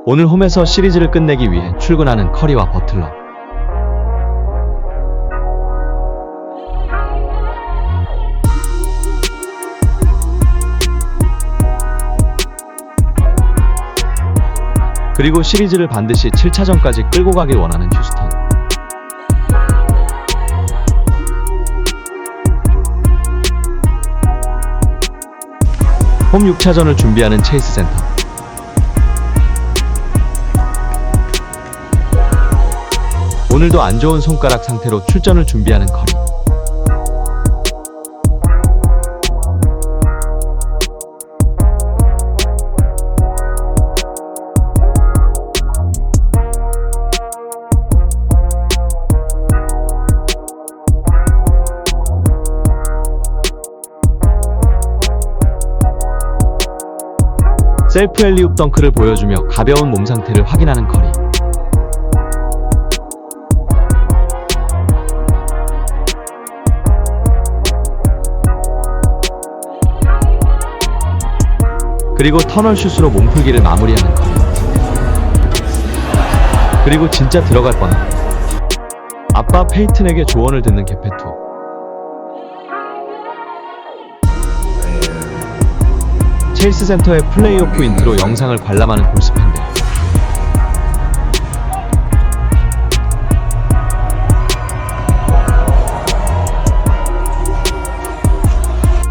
오늘 홈에서 시리즈를 끝내기 위해 출근하는 커리와 버틀러. 그리고 시리즈를 반드시 7차전까지 끌고 가길 원하는 휴스턴. 홈 6차전을 준비하는 체이스 센터. 오늘도 안 좋은 손가락 상태로 출전을 준비하는 커리. 셀프 엘리웁 덩크를 보여주며 가벼운 몸 상태를 확인하는 커리. 그리고 터널 슛으로 몸풀기를 마무리하는 커리. 그리고 진짜 들어갈 뻔한 아빠 페이튼에게 조언을 듣는 게페투. 체이스 센터의 플레이오프 인트로 영상을 관람하는 골스 팬들.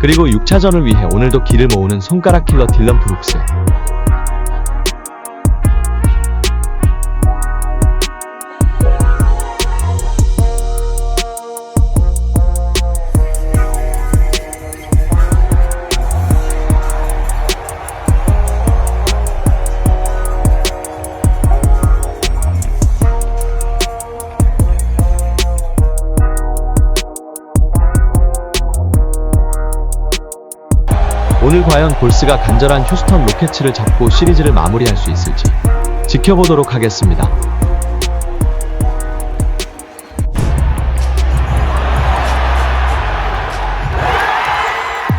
그리고 6차전을 위해 오늘도 기를 모으는 손가락 킬러 딜런 브룩스. 오늘 과연 골스가 간절한 휴스턴 로켓츠를 잡고 시리즈를 마무리할 수 있을지 지켜보도록 하겠습니다.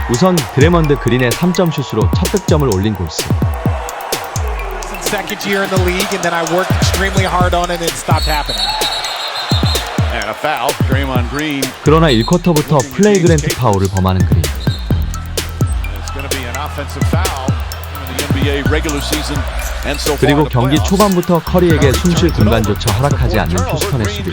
우선 드래먼드 그린의 3점 슛으로 첫 득점을 올린 골스. Second year in the league, and then I worked extremely hard on it and it stopped happening. And a foul, Draymond Green. 그러나 1쿼터부터 플레이그랜트 파울을 범하는 그린. 그리고 경기 초반부터 커리에게 숨쉴 공간조차 허락하지 않는 휴스턴의 수비.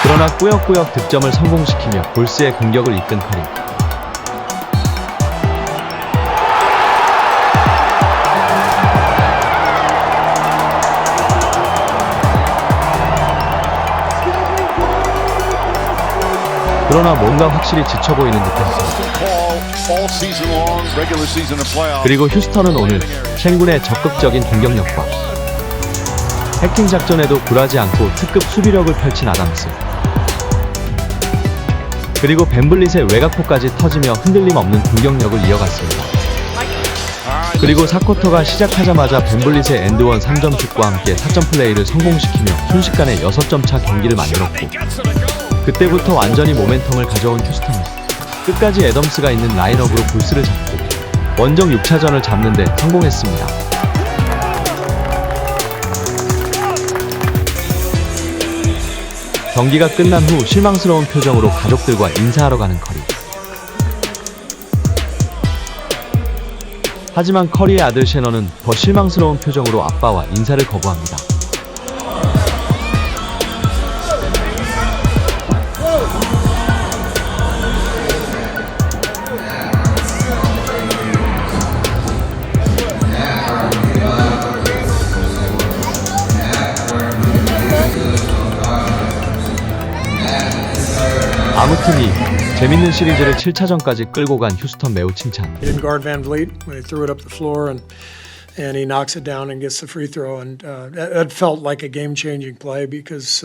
그러나 꾸역꾸역 득점을 성공시키며 골스의 공격을 이끈 커리. 그러나 뭔가 확실히 지쳐 보이는 듯했습니다. 그리고 휴스턴은 오늘 쉥군의 적극적인 공격력과 해킹 작전에도 굴하지 않고 특급 수비력을 펼친 아담스. 그리고 벤블릿의 외곽포까지 터지며 흔들림 없는 공격력을 이어갔습니다. 그리고 4쿼터가 시작하자마자 벤블릿의 엔드원 3점 슛과 함께 타점 플레이를 성공시키며 순식간에 6점 차 경기를 만들었고, 그때부터 완전히 모멘텀을 가져온 휴스턴은 끝까지 애덤스가 있는 라인업으로 골스를 잡고 원정 6차전을 잡는 데 성공했습니다. 경기가 끝난 후 실망스러운 표정으로 가족들과 인사하러 가는 커리. 하지만 커리의 아들 셰넌은 더 실망스러운 표정으로 아빠와 인사를 거부합니다. 아무튼 이 재밌는 시리즈를 7차전까지 끌고 간 휴스턴 매우 칭찬. He didn't guard Van Vliet when he threw it up the floor and he knocks it down and gets the free throw, and that felt like a game-changing play because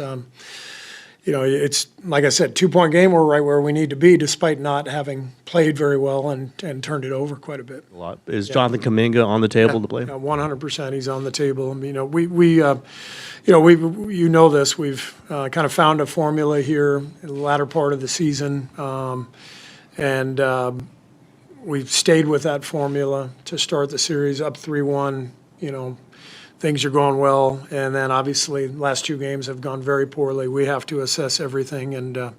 you know, it's like I said, 2-point game. We're right where we need to be, despite not having played very well and turned it over quite a bit. Is Jonathan Kuminga on the table to play? 100%, he's on the table. I mean, you know this. We've kind of found a formula here in the latter part of the season, And we've stayed with that formula to start the series up 3-1. You know, things are going well. And then obviously last two games have gone very poorly. We have to assess everything and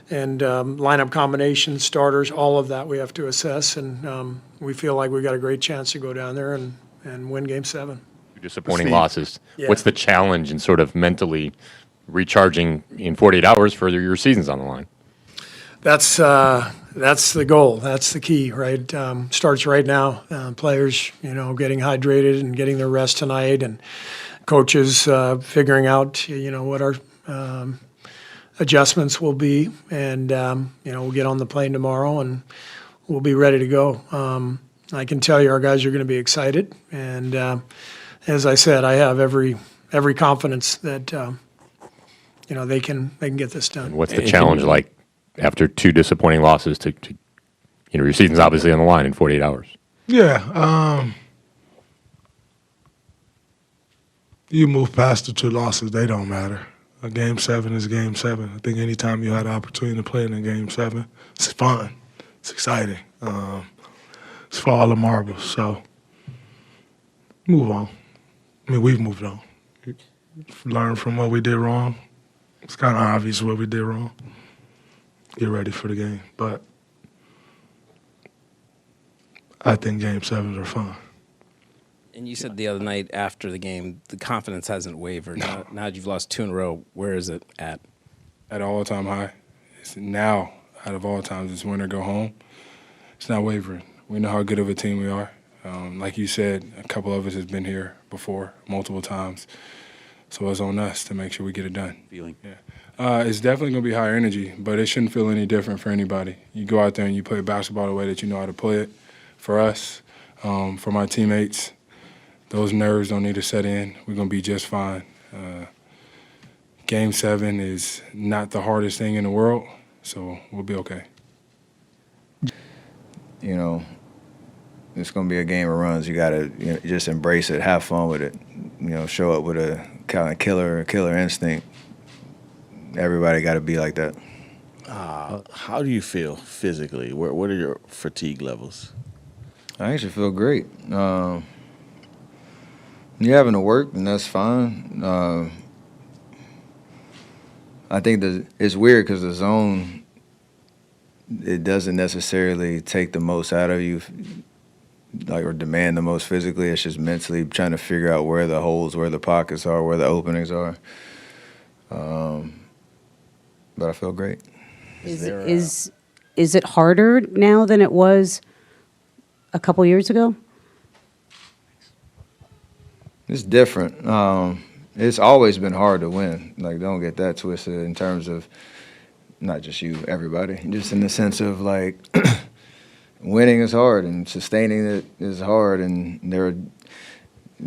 lineup combinations, starters, all of that we have to assess. And we feel like we got a great chance to go down there and win Game 7. Disappointing losses. Yeah. What's the challenge in sort of mentally recharging in 48 hours for your season's on the line? That's the goal. That's the key, right? Starts right now. Players, you know, getting hydrated and getting their rest tonight, and coaches figuring out, you know, what our adjustments will be, and you know, we'll get on the plane tomorrow and we'll be ready to go. I can tell you, our guys are going to be excited, and as I said, I have every confidence that you know, they can get this done. What's the challenge like after two disappointing losses to you know, your season's obviously on the line in 48 hours? Yeah. You move past the two losses, they don't matter. A Game 7 is Game 7. I think anytime you had an opportunity to play in a Game 7, it's fun. It's exciting. It's for all the marbles. So move on. I mean, we've moved on. Learn from what we did wrong. It's kind of obvious what we did wrong. Get ready for the game. But I think Game 7s are fun. And you said the other night after the game, the confidence hasn't wavered. Now that you've lost 2 in a row, where is it at? At an all-time high. It's now, out of all times, it's win or go home. It's not wavering. We know how good of a team we are. Like you said, a couple of us has been here before, multiple times. So it's on us to make sure we get it done. Feeling. Yeah. It's definitely going to be higher energy, but it shouldn't feel any different for anybody. You go out there and you play basketball the way that you know how to play it. For us, for my teammates, those nerves don't need to set in. We're going to be just fine. Game 7 is not the hardest thing in the world, so we'll be okay. You know, it's going to be a game of runs. You got to just embrace it, have fun with it. You know, show up with a kind of killer instinct. Everybody got to be like that. How do you feel physically? What are your fatigue levels? I actually feel great. You're having to work, and that's fine. I think it's weird because the zone, it doesn't necessarily take the most out of you, like, or demand the most physically. It's just mentally trying to figure out where the holes, where the pockets are, where the openings are. But I feel great. Is it harder now than it was a couple years ago? It's different. It's always been hard to win. Like, don't get that twisted in terms of not just you, everybody. Just in the sense of, like, winning is hard and sustaining it is hard, and there are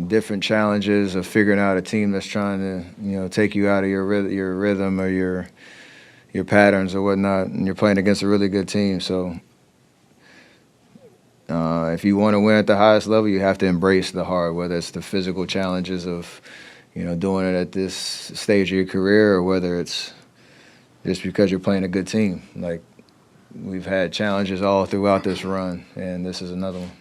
different challenges of figuring out a team that's trying to, take you out of your rhythm or your patterns or whatnot, and you're playing against a really good team. So if you want to win at the highest level, you have to embrace the hard, whether it's the physical challenges of, doing it at this stage of your career, or whether it's just because you're playing a good team. Like, we've had challenges all throughout this run, and this is another one.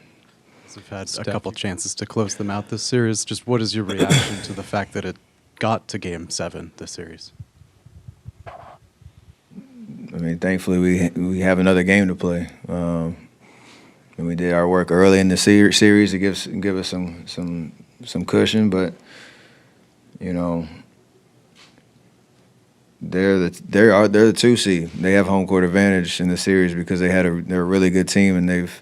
We've had a couple chances to close them out this series. Just what is your reaction to the fact that it got to Game 7 this series? I mean, thankfully we have another game to play. And we did our work early in the series to give us some cushion, but they're the 2 seed. They have home court advantage in the series because they're a really good team, and they've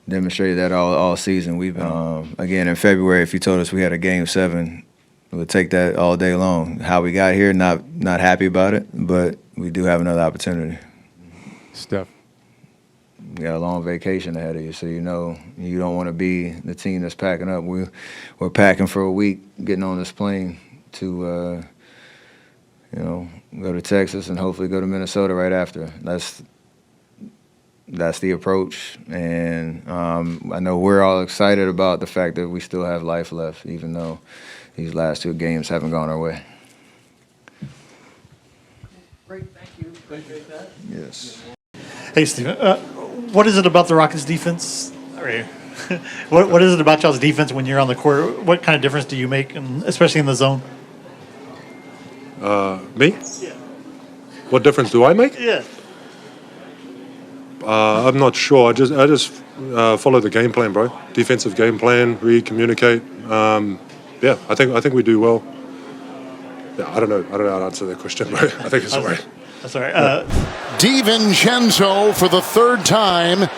demonstrated that all season. We've been again in February. If you told us we had a Game 7, we would take that all day long. How we got here, not happy about it, but we do have another opportunity. Steph. You got a long vacation ahead of you, so you don't want to be the team that's packing up. We're packing for a week, getting on this plane to go to Texas and hopefully go to Minnesota right after. That's the approach, and I know we're all excited about the fact that we still have life left, even though these last 2 games haven't gone our way. Great, thank you. Appreciate that. Yes. Hey, Steven. What is it about the Rockets' defense? What is it about y'all's defense when you're on the court? What kind of difference do you make, especially in the zone? Me? Yeah. What difference do I make? Yeah. I'm not sure. I just follow the game plan, bro. Defensive game plan, read, communicate. Yeah, I think we do well. Yeah, I don't know how to answer that question, bro. I think it's all right. That's all right. DiVincenzo for the third time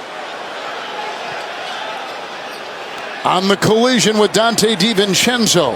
on the collision with Dante DiVincenzo.